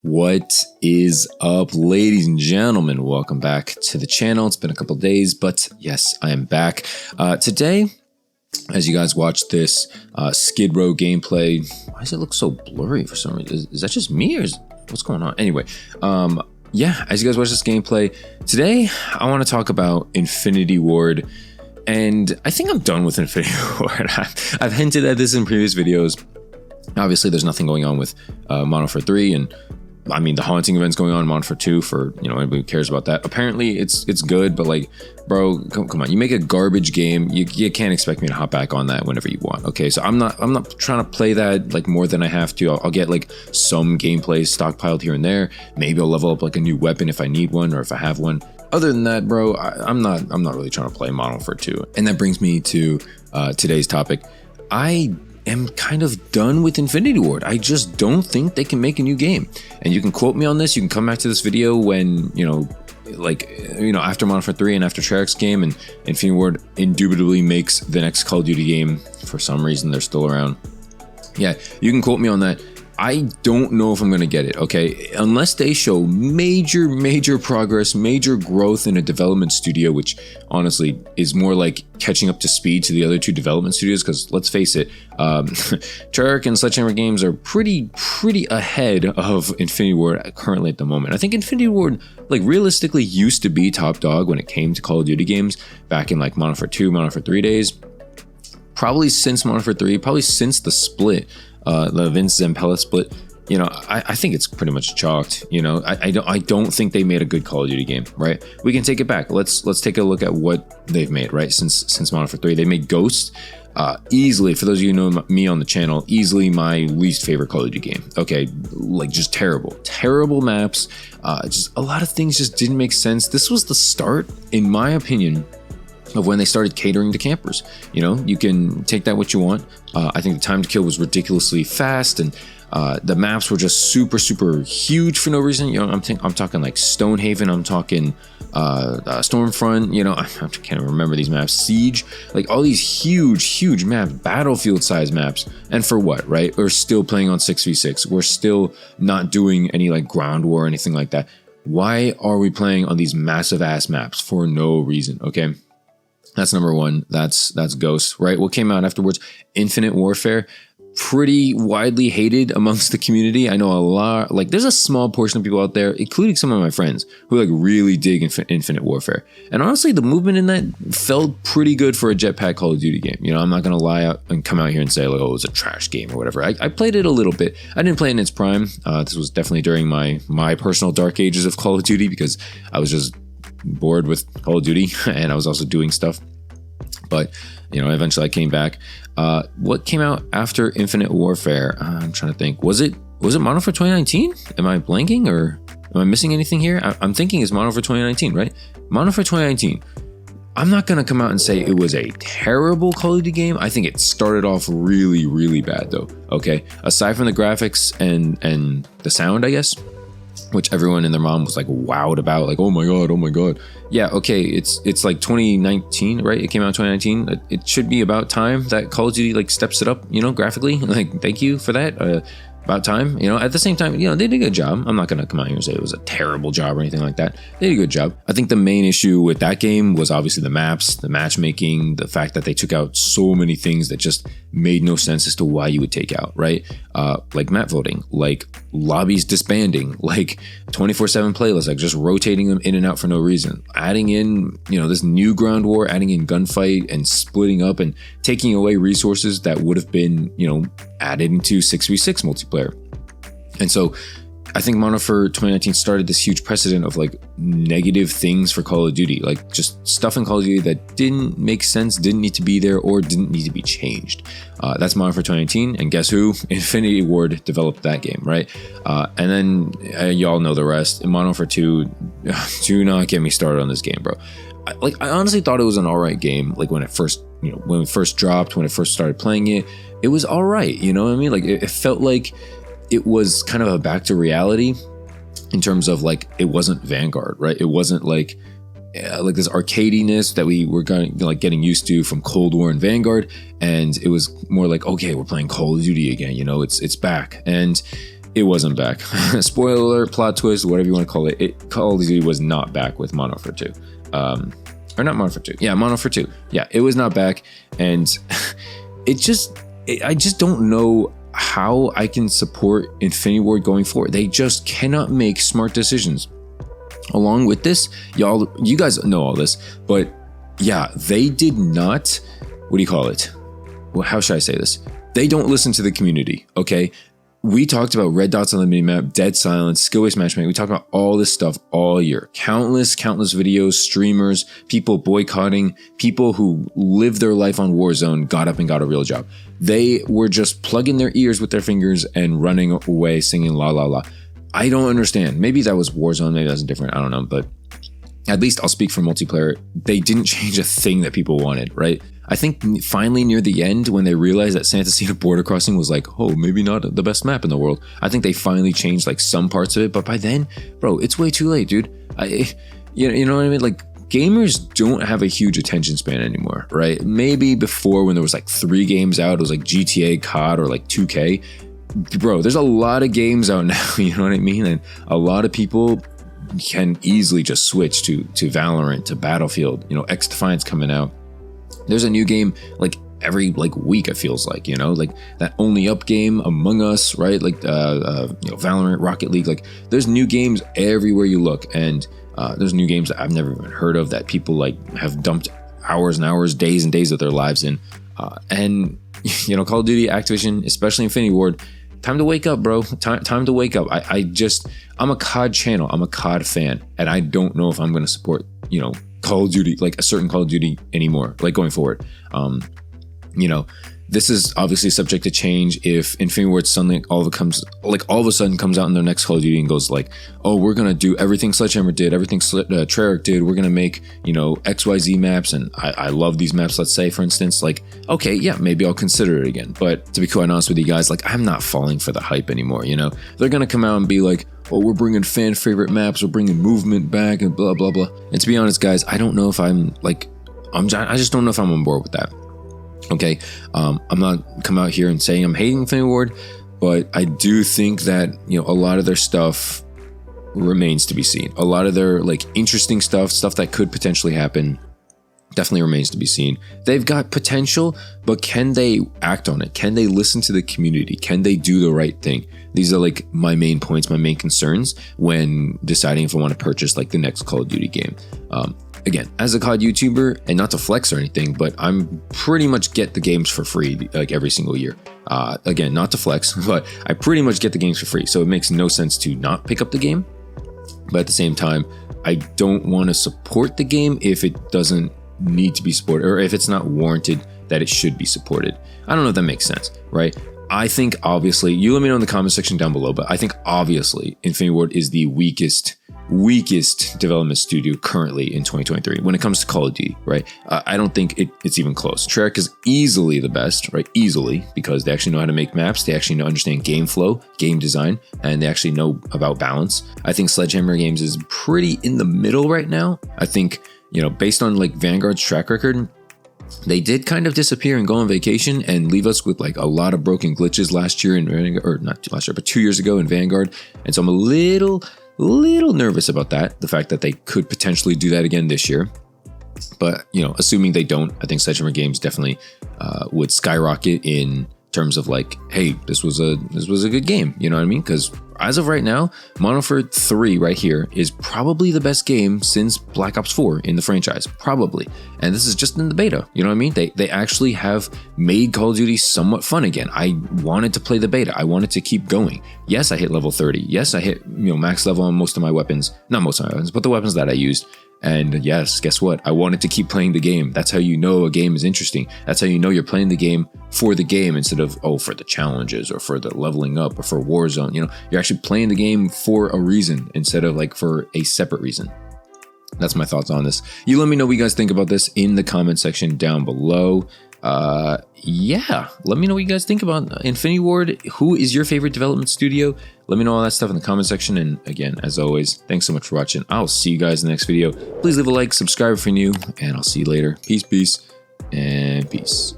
What is up, ladies and gentlemen? Welcome back to the channel. It's been a couple days, but yes, I am back. Today, as you guys watch this Skid Row gameplay, why does it look so blurry for some reason? Is that just me or what's going on? Anyway, yeah, as you guys watch this gameplay, today I want to talk about Infinity Ward. And I think I'm done with Infinity Ward. I've hinted at this in previous videos. Obviously, there's nothing going on with Modern Warfare 3, and I mean, the haunting event's going on in Modern Warfare 2 for, anybody who cares about that. Apparently, it's good, but like, bro, come on. You make a garbage game, you can't expect me to hop back on that whenever you want, okay? So I'm not trying to play that like more than I have to. I'll get like some gameplay stockpiled here and there. Maybe I'll level up like a new weapon if I need one or if I have one. Other than that, bro, I'm not really trying to play Modern Warfare 2. And that brings me to today's topic. I am kind of done with Infinity Ward. I just don't think they can make a new game. And you can quote me on this. You can come back to this video when, after Modern Warfare 3 and after Treyarch's game, and Infinity Ward indubitably makes the next Call of Duty game. For some reason, they're still around. Yeah, you can quote me on that. I don't know if I'm going to get it, okay? Unless they show major progress, major growth in a development studio, which honestly is more like catching up to speed to the other two development studios, because let's face it, Treyarch and Sledgehammer Games are pretty ahead of Infinity Ward currently at the moment. I think Infinity Ward, like, realistically used to be top dog when it came to Call of Duty games back in like Modern Warfare 2, Modern Warfare 3 days. Probably since Modern Warfare 3, probably since the split, the Vince Zampella split, I think it's pretty much chalked. I don't think they made a good Call of Duty game, right? We can take it back. Let's take a look at what they've made, right? Since Modern Warfare 3, they made Ghost, easily, for those of you who know me on the channel, easily my least favorite Call of Duty game. Okay, like just terrible maps. Just a lot of things just didn't make sense. This was the start, in my opinion, of when they started catering to campers. You can take that what you want. I think the time to kill was ridiculously fast, and the maps were just super huge for no reason. I'm talking like Stonehaven, I'm talking Stormfront, I can't remember these maps, Siege, like all these huge maps, battlefield size maps. And for what, right? We're still playing on 6v6. We're still not doing any like ground war or anything like that. Why are we playing on these massive ass maps? For no reason, okay? That's number one. That's Ghost, right? What came out afterwards? Infinite Warfare. Pretty widely hated amongst the community. I know a lot, like there's a small portion of people out there, including some of my friends, who like really dig Infinite Warfare. And honestly, the movement in that felt pretty good for a jetpack Call of Duty game. I'm not gonna lie out and come out here and say like, oh, it's a trash game or whatever. I played it a little bit. I didn't play it in its prime. This was definitely during my personal dark ages of Call of Duty, because I was just bored with Call of Duty and I was also doing stuff. But eventually I came back. What came out after Infinite Warfare? I'm trying to think. Was it Modern Warfare 2019? Am I blanking, or am I missing anything here? I'm thinking it's Modern Warfare 2019, right? Modern Warfare 2019. I'm not gonna come out and say it was a terrible Call of Duty game. I think it started off really bad though. Okay, aside from the graphics and the sound, I guess, which everyone and their mom was like wowed about, like, oh my god. Yeah, okay, it's like 2019, right? It came out in 2019. It should be about time that Call of Duty like steps it up, graphically. Like, thank you for that. About time, at the same time, they did a good job. I'm not gonna come out here and say it was a terrible job or anything like that. They did a good job. I think the main issue with that game was obviously the maps, the matchmaking, the fact that they took out so many things that just made no sense as to why you would take out, right? Like map voting, like lobbies disbanding, like 24/7 playlists, like just rotating them in and out for no reason. Adding in, this new ground war, adding in gunfight and splitting up and taking away resources that would have been, added into 6v6 multiplayer. And so I think Modern Warfare 2019 started this huge precedent of like negative things for Call of Duty, like just stuff in Call of Duty that didn't make sense, didn't need to be there, or didn't need to be changed. That's Modern Warfare 2019, and guess who? Infinity Ward developed that game, right? And then y'all know the rest. In Modern Warfare 2, do not get me started on this game, bro. I honestly thought it was an alright game, like when it first, when it first dropped, when I first started playing it, it was alright, you know what I mean? Like it felt like it was kind of a back to reality in terms of like, it wasn't Vanguard, right? It wasn't like this arcadiness that we were getting used to from Cold War and Vanguard. And it was more like, okay, we're playing Call of Duty again, it's back. And it wasn't back. Spoiler alert, plot twist, whatever you want to call it. Call of Duty was not back with Modern Warfare 2. Or not Modern Warfare 2. Yeah, Modern Warfare 2. Yeah, it was not back. And I just don't know how I can support Infinity Ward going forward. They just cannot make smart decisions. Along with this, you guys know all this, but yeah, they did not, what do you call it? Well, how should I say this? They don't listen to the community, okay? We talked about red dots on the minimap, dead silence, skill-based matchmaking. We talked about all this stuff all year. Countless videos, streamers, people boycotting, people who live their life on Warzone got up and got a real job. They were just plugging their ears with their fingers and running away singing la la la. I don't understand. Maybe that was Warzone, maybe that's different, I don't know. But at least I'll speak for multiplayer. They didn't change a thing that people wanted, right? I think finally near the end, when they realized that Santa Cena Border Crossing was like, oh, maybe not the best map in the world, I think they finally changed like some parts of it. But by then, bro, it's way too late, dude. You know what I mean? Like, gamers don't have a huge attention span anymore, right? Maybe before, when there was like 3 games out, it was like GTA, COD, or like 2K. Bro, there's a lot of games out now, you know what I mean? And a lot of people can easily just switch to Valorant, to Battlefield. You know, X-Defiant's coming out. There's a new game like every like week, it feels like, you know, like that Only Up game, Among Us, right? Like you know, Valorant, Rocket League. Like, there's new games everywhere you look, and there's new games that I've never even heard of that people like have dumped hours and hours, days and days of their lives in. And you know, Call of Duty, Activision, especially Infinity Ward, time to wake up, bro. Time to wake up. I'm a COD channel. I'm a COD fan, and I don't know if I'm going to support, you know, Call of Duty, like a certain Call of Duty anymore, like going forward. You know, this is obviously subject to change if Infinity Ward suddenly all of a sudden comes out in their next Call of Duty and goes like, oh, we're gonna do everything Sledgehammer did, everything Treyarch did. We're gonna make, you know, XYZ maps, and I love these maps. Let's say, for instance, like, okay, yeah, maybe I'll consider it again. But to be quite honest with you guys, like, I'm not falling for the hype anymore. You know, they're gonna come out and be like, oh, we're bringing fan favorite maps, we're bringing movement back, and blah blah blah. And to be honest, guys, I don't know if I just don't know if I'm on board with that. Okay, I'm not coming out here and saying I'm hating Infinity Ward, but I do think that, you know, a lot of their stuff remains to be seen. A lot of their like interesting stuff that could potentially happen, definitely remains to be seen. They've got potential, but can they act on it? Can they listen to the community? Can they do the right thing? These are like my main points, my main concerns when deciding if I want to purchase like the next Call of Duty game. Again, as a COD YouTuber, and not to flex or anything, but I'm pretty much get the games for free like every single year. Again, not to flex, but I pretty much get the games for free. So it makes no sense to not pick up the game. But at the same time, I don't want to support the game if it doesn't need to be supported, or if it's not warranted that it should be supported. I don't know if that makes sense, right? I think obviously, you let me know in the comment section down below, but I think obviously Infinity Ward is the weakest development studio currently in 2023 when it comes to Call of Duty, right? I don't think it's even close. Treyarch is easily the best, right? Easily, because they actually know how to make maps, they actually understand game flow, game design, and they actually know about balance. I think Sledgehammer Games is pretty in the middle right now. I think, you know, based on like Vanguard's track record, they did kind of disappear and go on vacation and leave us with like a lot of broken glitches last year, or not last year, but 2 years ago in Vanguard. And so I'm a little nervous about that, the fact that they could potentially do that again this year. But, you know, assuming they don't, I think Sledgehammer Games definitely would skyrocket in terms of like, hey, this was a good game, you know what I mean? Because as of right now, Modern Warfare 3 right here is probably the best game since Black Ops 4 in the franchise, probably. And this is just in the beta, you know what I mean? They actually have made Call of Duty somewhat fun again. I wanted to play the beta. I wanted to keep going. Yes, I hit level 30. Yes, I hit, you know, max level on most of my weapons. Not most of my weapons, but the weapons that I used. And yes, guess what? I wanted to keep playing the game. That's how you know a game is interesting. That's how you know you're playing the game for the game instead of, oh, for the challenges or for the leveling up or for Warzone. You know, you're actually playing the game for a reason instead of like for a separate reason. That's my thoughts on this. You let me know what you guys think about this in the comment section down below. Yeah, let me know what you guys think about Infinity Ward. Who is your favorite development studio? Let me know all that stuff in the comment section. And again, as always, thanks so much for watching. I'll see you guys in the next video. Please leave a like, subscribe if you're new, and I'll see you later. Peace, and peace.